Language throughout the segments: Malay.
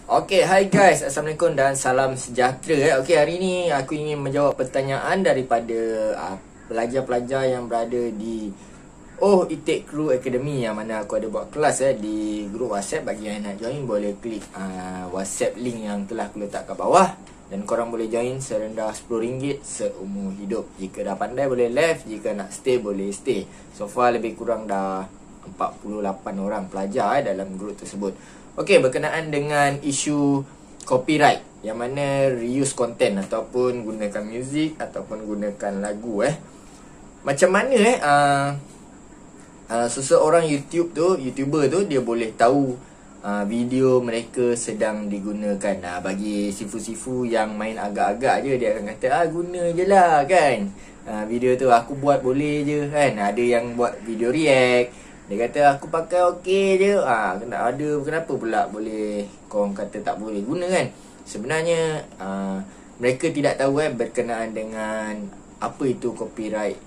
Okay, hi guys, Assalamualaikum dan salam sejahtera. Okay, hari ni aku ingin menjawab pertanyaan daripada pelajar-pelajar yang berada di Itik Crew Academy, yang mana aku ada buat kelas di grup WhatsApp. Bagi yang nak join boleh klik WhatsApp link yang telah aku letak kat bawah, dan korang boleh join serendah RM10 seumur hidup. Jika dah pandai boleh left, jika nak stay boleh stay. So far lebih kurang dah 48 orang pelajar dalam grup tersebut. Okey, berkenaan dengan isu copyright, yang mana reuse content ataupun gunakan muzik ataupun gunakan lagu Macam mana seseorang YouTuber tu dia boleh tahu video mereka sedang digunakan. Bagi sifu-sifu yang main agak-agak je, dia akan kata guna je lah kan, video tu aku buat boleh je kan. Ada yang buat video react, dia kata aku pakai okey je. Kenapa pula boleh korang kata tak boleh guna kan? Sebenarnya mereka tidak tahu berkenaan dengan apa itu copyright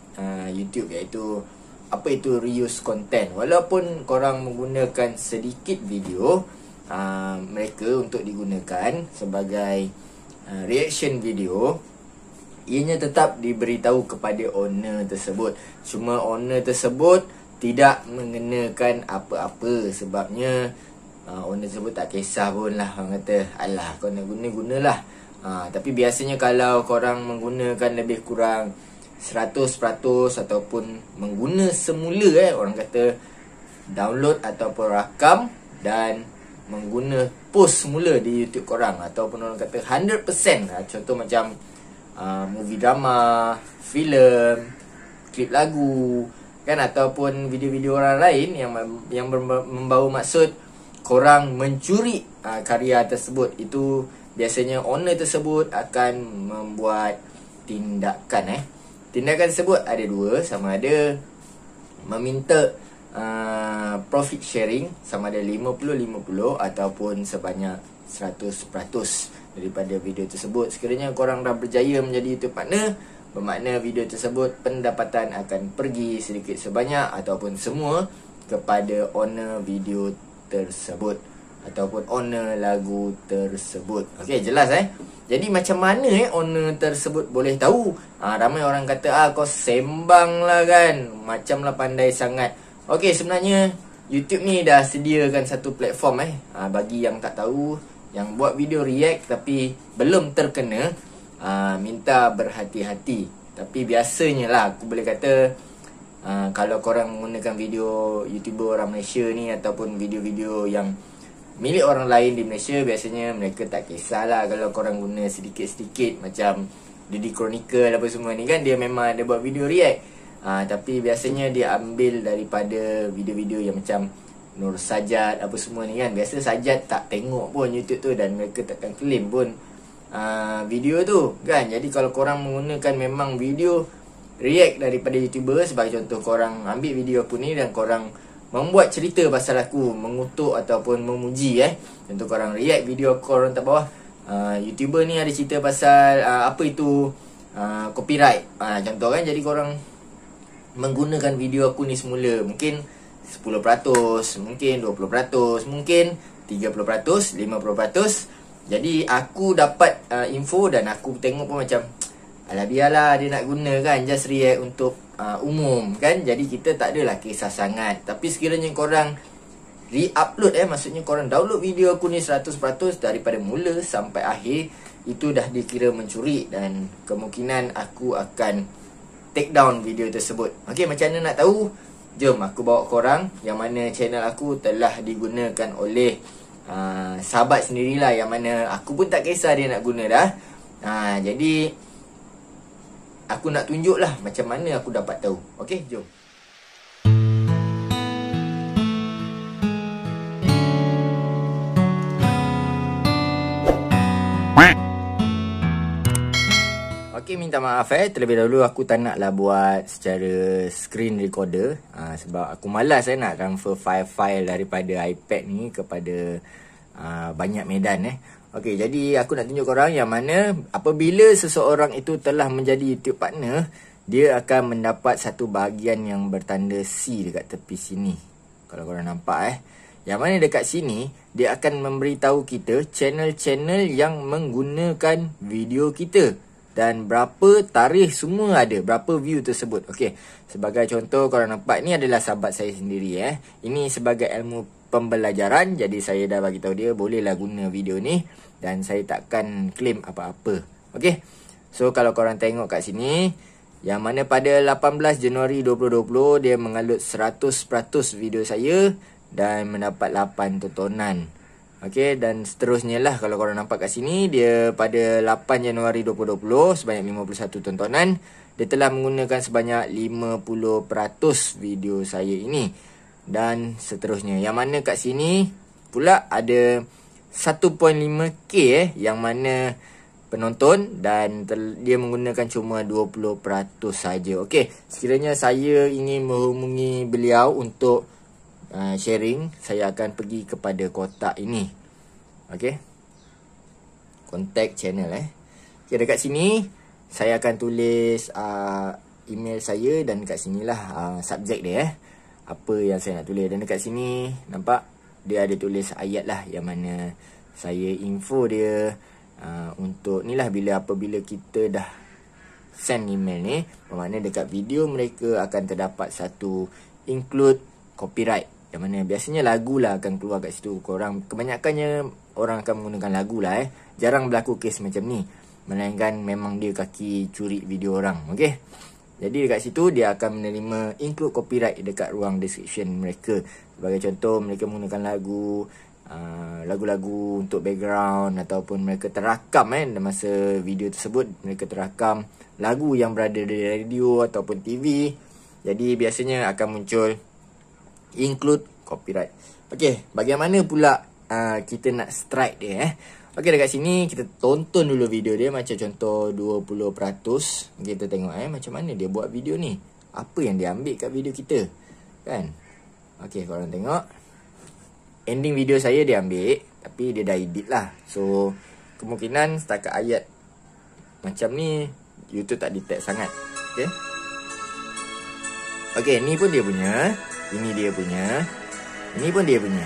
YouTube, iaitu apa itu reuse content. Walaupun korang menggunakan sedikit video mereka untuk digunakan sebagai reaction video, ianya tetap diberitahu kepada owner tersebut. Cuma owner tersebut tidak mengenakan apa-apa, sebabnya owner tersebut tak kisah pun lah. Orang kata, alah kau nak guna-gunalah. Tapi biasanya kalau korang menggunakan lebih kurang 100% ataupun mengguna semula, orang kata download ataupun rakam dan mengguna post semula di YouTube korang, ataupun orang kata 100%, contoh macam movie drama, filem, klip lagu kan, ataupun video-video orang lain yang membawa maksud korang mencuri karya tersebut, itu biasanya owner tersebut akan membuat tindakan. Tindakan tersebut ada dua, sama ada meminta profit sharing sama ada 50-50 ataupun sebanyak 100% daripada video tersebut. Sekiranya korang dah berjaya menjadi YouTube partner, bermakna video tersebut pendapatan akan pergi sedikit sebanyak ataupun semua kepada owner video tersebut ataupun owner lagu tersebut. Okey, jelas Jadi macam mana owner tersebut boleh tahu? Ramai orang kata kau sembang lah kan, macam lah pandai sangat. Okey, sebenarnya YouTube ni dah sediakan satu platform bagi yang tak tahu, yang buat video react tapi belum terkena, minta berhati-hati. Tapi biasanya lah aku boleh kata, kalau korang menggunakan video YouTuber orang Malaysia ni ataupun video-video yang milik orang lain di Malaysia, biasanya mereka tak kisahlah kalau korang guna sedikit-sedikit. Macam Didi Chronicle apa semua ni kan, dia memang ada buat video react, tapi biasanya dia ambil daripada video-video yang macam Nur Sajat apa semua ni kan. Biasa Sajat tak tengok pun YouTube tu, dan mereka takkan claim pun video tu kan. Jadi kalau korang menggunakan memang video react daripada YouTuber, sebagai contoh korang ambil video aku ni dan korang membuat cerita pasal aku, mengutuk ataupun memuji contoh korang react video aku, korang tak bawah YouTuber ni ada cerita pasal apa itu copyright, contoh kan. Jadi korang menggunakan video aku ni semula, mungkin 10%, mungkin 20%, mungkin 30%, 50%. Jadi aku dapat info dan aku tengok pun macam, alah biarlah dia nak guna kan, just react untuk umum kan. Jadi kita tak adalah kisah sangat. Tapi sekiranya korang re-upload maksudnya korang download video aku ni 100% daripada mula sampai akhir, itu dah dikira mencuri, dan kemungkinan aku akan take down video tersebut. Okey, macam mana nak tahu? Jom aku bawa korang, yang mana channel aku telah digunakan oleh sahabat sendirilah, yang mana aku pun tak kisah dia nak guna dah. Jadi aku nak tunjuk lah macam mana aku dapat tahu. Okey, jom. Okey, minta maaf terlebih dahulu aku tak naklah buat secara screen recorder, sebab aku malas nak transfer file-file daripada iPad ni kepada banyak medan Okey, jadi aku nak tunjuk korang yang mana apabila seseorang itu telah menjadi YouTube partner, dia akan mendapat satu bahagian yang bertanda C dekat tepi sini. Kalau korang nampak Yang mana dekat sini dia akan memberitahu kita channel-channel yang menggunakan video kita dan berapa tarikh semua ada, berapa view tersebut. Okey, sebagai contoh korang nampak ni adalah sahabat saya sendiri Ini sebagai ilmu pembelajaran, jadi saya dah bagi tahu dia bolehlah guna video ni dan saya takkan claim apa-apa. Okey. So kalau korang tengok kat sini, yang mana pada 18 Januari 2020 dia mengalut 100% video saya dan mendapat 8 tontonan. Okey, dan seterusnya lah. Kalau korang nampak kat sini, dia pada 8 Januari 2020 sebanyak 51 tontonan. Dia telah menggunakan sebanyak 50% video saya ini. Dan seterusnya. Yang mana kat sini pula ada 1.5k yang mana penonton dan dia menggunakan cuma 20% saja. Okey, sekiranya saya ingin menghubungi beliau untuk sharing, saya akan pergi kepada kotak ini. Okey, contact channel Okey, dekat sini saya akan tulis email saya dan dekat sinilah subjek dia apa yang saya nak tulis. Dan dekat sini nampak dia ada tulis ayat lah yang mana saya info dia untuk ni lah, apabila kita dah send email ni, bermakna dekat video mereka akan terdapat satu include copyright, yang mana biasanya lagu lah akan keluar kat situ. Kebanyakannya orang akan menggunakan lagu lah jarang berlaku kes macam ni, melainkan memang dia kaki curi video orang. Okey, jadi dekat situ dia akan menerima include copyright dekat ruang description mereka. Sebagai contoh, mereka menggunakan lagu-lagu untuk background, ataupun mereka terakam masa video tersebut mereka terakam lagu yang berada di radio ataupun TV. Jadi biasanya akan muncul include copyright. Okey, bagaimana pula kita nak strike dia Okey, dekat sini kita tonton dulu video dia. Macam contoh 20%. Kita tengok macam mana dia buat video ni, apa yang dia ambil kat video kita kan. Okey, korang tengok ending video saya dia ambil, tapi dia dah edit lah. So kemungkinan setakat ayat macam ni YouTube tak detect sangat. Okey, okey, ni pun dia punya, ini dia punya, ini pun dia punya.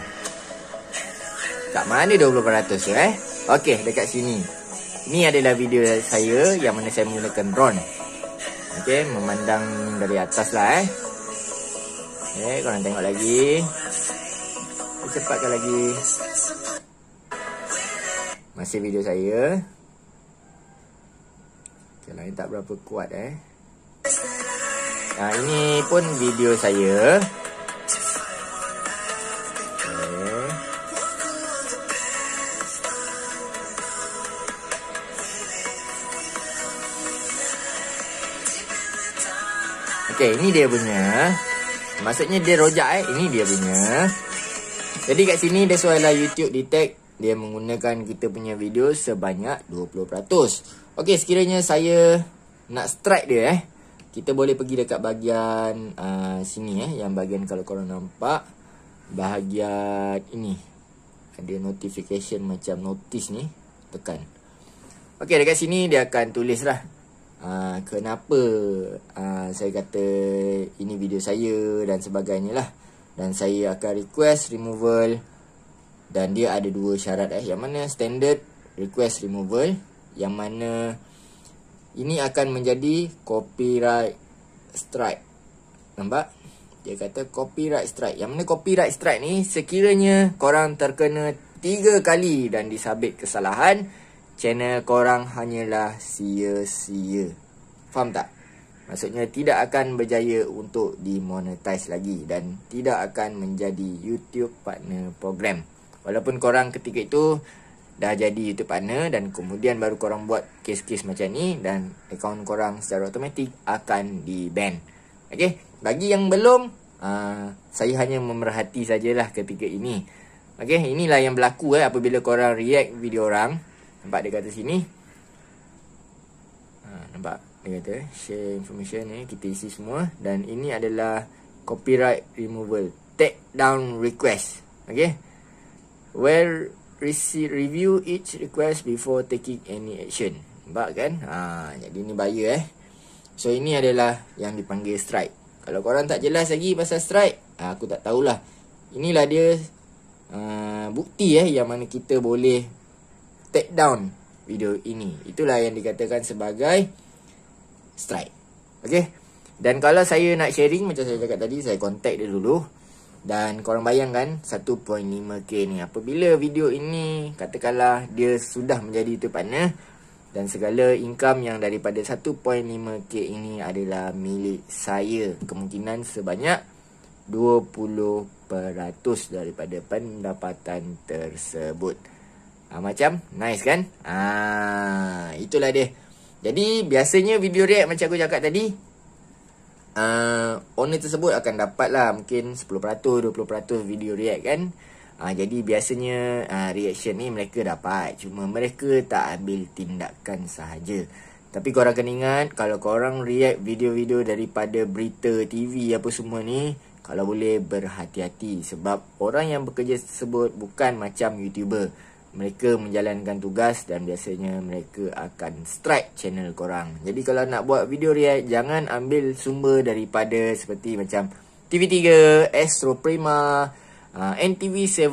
Kat mana 20% tu Okey, dekat sini. Ini adalah video saya yang mana saya menggunakan drone. Okey, memandang dari atas lah Okey, korang tengok lagi. Cepatkan lagi. Masih video saya. Okay, lain tak berapa kuat ini pun video saya. Okay, ini dia punya. Maksudnya dia rojak ini dia punya. Jadi kat sini that's why lah YouTube detect dia menggunakan kita punya video sebanyak 20%. Okey, sekiranya saya nak strike dia kita boleh pergi dekat bahagian sini yang bahagian kalau korang nampak bahagian ini ada notification macam notice ni, tekan. Okey, dekat sini dia akan tulis lah kenapa saya kata ini video saya dan sebagainya lah. Dan saya akan request removal. Dan dia ada dua syarat yang mana standard request removal, yang mana ini akan menjadi copyright strike. Nampak? Dia kata copyright strike. Yang mana copyright strike ni sekiranya korang terkena 3 kali dan disabit kesalahan, channel korang hanyalah sia-sia. Faham tak? Maksudnya tidak akan berjaya untuk dimonetize lagi dan tidak akan menjadi YouTube partner program. Walaupun korang ketika itu dah jadi YouTube partner dan kemudian baru korang buat kes-kes macam ni, dan akaun korang secara automatik akan di-ban. Okey, bagi yang belum, saya hanya memerhati sajalah ketika ini. Okey, inilah yang berlaku apabila korang react video orang. Nampak dia kata sini. Nampak? Dia kata share information ni, kita isi semua. Dan ini adalah copyright removal, take down request. Okay, well, review each request before taking any action. Nampak kan? Jadi ni bahaya So ini adalah yang dipanggil strike. Kalau korang tak jelas lagi pasal strike, aku tak tahulah. Inilah dia bukti yang mana kita boleh take down video ini. Itulah yang dikatakan sebagai strike. Okay. Dan kalau saya nak sharing macam saya cakap tadi, saya contact dia dulu. Dan korang bayangkan 1.5k ni, apabila video ini katakanlah dia sudah menjadi YouTube partner, dan segala income yang daripada 1.5k ini adalah milik saya, kemungkinan sebanyak 20% daripada pendapatan tersebut. Macam nice kan? Itulah dia. Jadi biasanya video react macam aku cakap tadi, owner tersebut akan dapat lah mungkin 10%, 20% video react kan. Jadi biasanya reaction ni mereka dapat, cuma mereka tak ambil tindakan sahaja. Tapi korang kena ingat, kalau korang react video-video daripada berita, TV apa semua ni, kalau boleh berhati-hati. Sebab orang yang bekerja tersebut bukan macam YouTuber. Mereka menjalankan tugas dan biasanya mereka akan strike channel korang. Jadi kalau nak buat video react, jangan ambil sumber daripada seperti macam TV3, Astro Prima, NTV7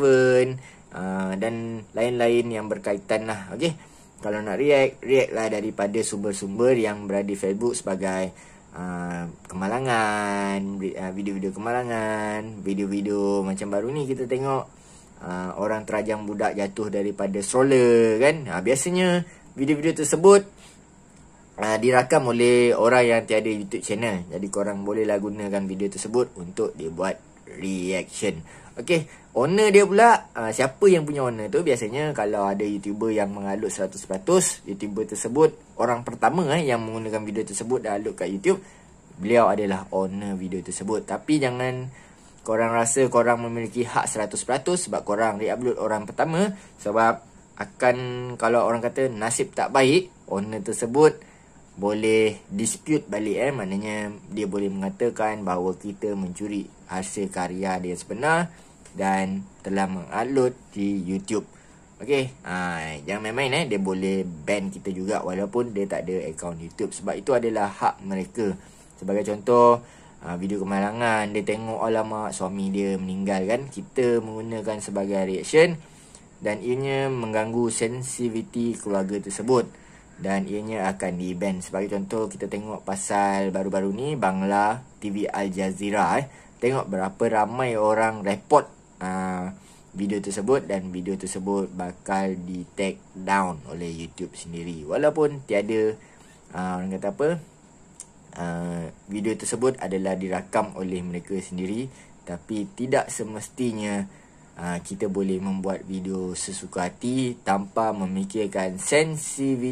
dan lain-lain yang berkaitan lah. Okay? Kalau nak react, react lah daripada sumber-sumber yang berada di Facebook sebagai kemalangan, video-video kemalangan, video-video macam baru ni kita tengok orang terajang budak jatuh daripada stroller kan. Biasanya video-video tersebut dirakam oleh orang yang tiada YouTube channel. Jadi korang bolehlah gunakan video tersebut untuk dibuat reaction. Okay, owner dia pula, siapa yang punya owner tu? Biasanya kalau ada YouTuber yang mengalut 100%, YouTuber tersebut orang pertama yang menggunakan video tersebut dan upload kat YouTube, beliau adalah owner video tersebut. Tapi jangan korang rasa korang memiliki hak 100% sebab korang re-upload orang pertama. Sebab akan, kalau orang kata nasib tak baik, owner tersebut boleh dispute balik. Maknanya dia boleh mengatakan bahawa kita mencuri hasil karya dia sebenar dan telah mengupload di YouTube. Okay, jangan main-main. Dia boleh ban kita juga walaupun dia tak ada akaun YouTube. Sebab itu adalah hak mereka. Sebagai contoh, video kemalangan, dia tengok alamak suami dia meninggal kan, kita menggunakan sebagai reaction dan ianya mengganggu sensitiviti keluarga tersebut dan ianya akan di-ban. Sebagai contoh, kita tengok pasal baru-baru ni Bangla TV Al Jazeera. Tengok berapa ramai orang report video tersebut dan video tersebut bakal di take down oleh YouTube sendiri. Walaupun tiada orang kata apa, video tersebut adalah dirakam oleh mereka sendiri, tapi tidak semestinya kita boleh membuat video sesuka hati tanpa memikirkan sensitif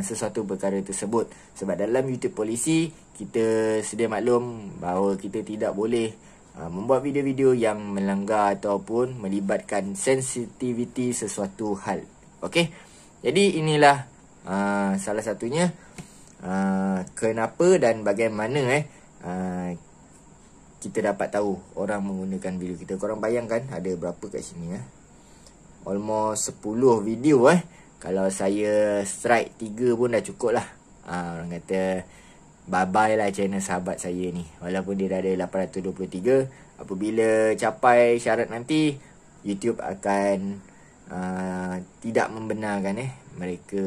sesuatu perkara tersebut. Sebab dalam YouTube polisi, kita sedia maklum bahawa kita tidak boleh membuat video-video yang melanggar ataupun melibatkan sensitiviti sesuatu hal. Okey, jadi inilah salah satunya kenapa dan bagaimana kita dapat tahu orang menggunakan video kita. Korang bayangkan ada berapa kat sini almost 10 video Kalau saya strike 3 pun dah cukup lah. Orang kata bye-bye lah channel sahabat saya ni. Walaupun dia dah ada 823. Apabila capai syarat nanti, YouTube akan tidak membenarkan mereka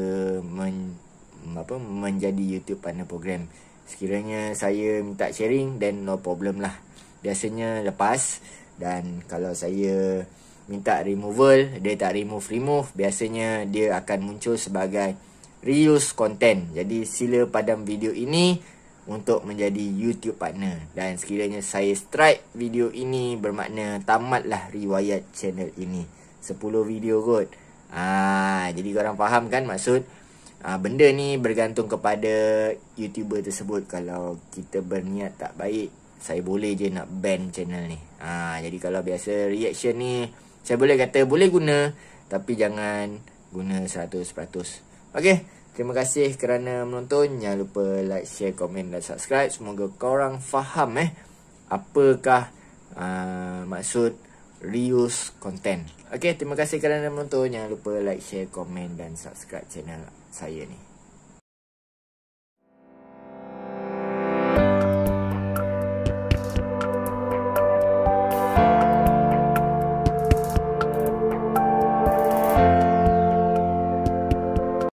menjadi YouTube partner program. Sekiranya saya minta sharing, then no problem lah. Biasanya lepas. Dan kalau saya minta removal, dia tak remove, biasanya dia akan muncul sebagai reuse content. Jadi sila padam video ini untuk menjadi YouTube partner. Dan sekiranya saya strike video ini, bermakna tamatlah riwayat channel ini. 10 video kot. Jadi korang faham kan maksud? Benda ni bergantung kepada YouTuber tersebut. Kalau kita berniat tak baik, saya boleh je nak ban channel ni. Jadi kalau biasa reaction ni, saya boleh kata boleh guna, tapi jangan guna 100%. Okay, terima kasih kerana menonton. Jangan lupa like, share, komen dan subscribe. Semoga korang faham apakah maksud reuse content. Okay, terima kasih kerana menonton. Jangan lupa like, share, komen dan subscribe channel saya ni.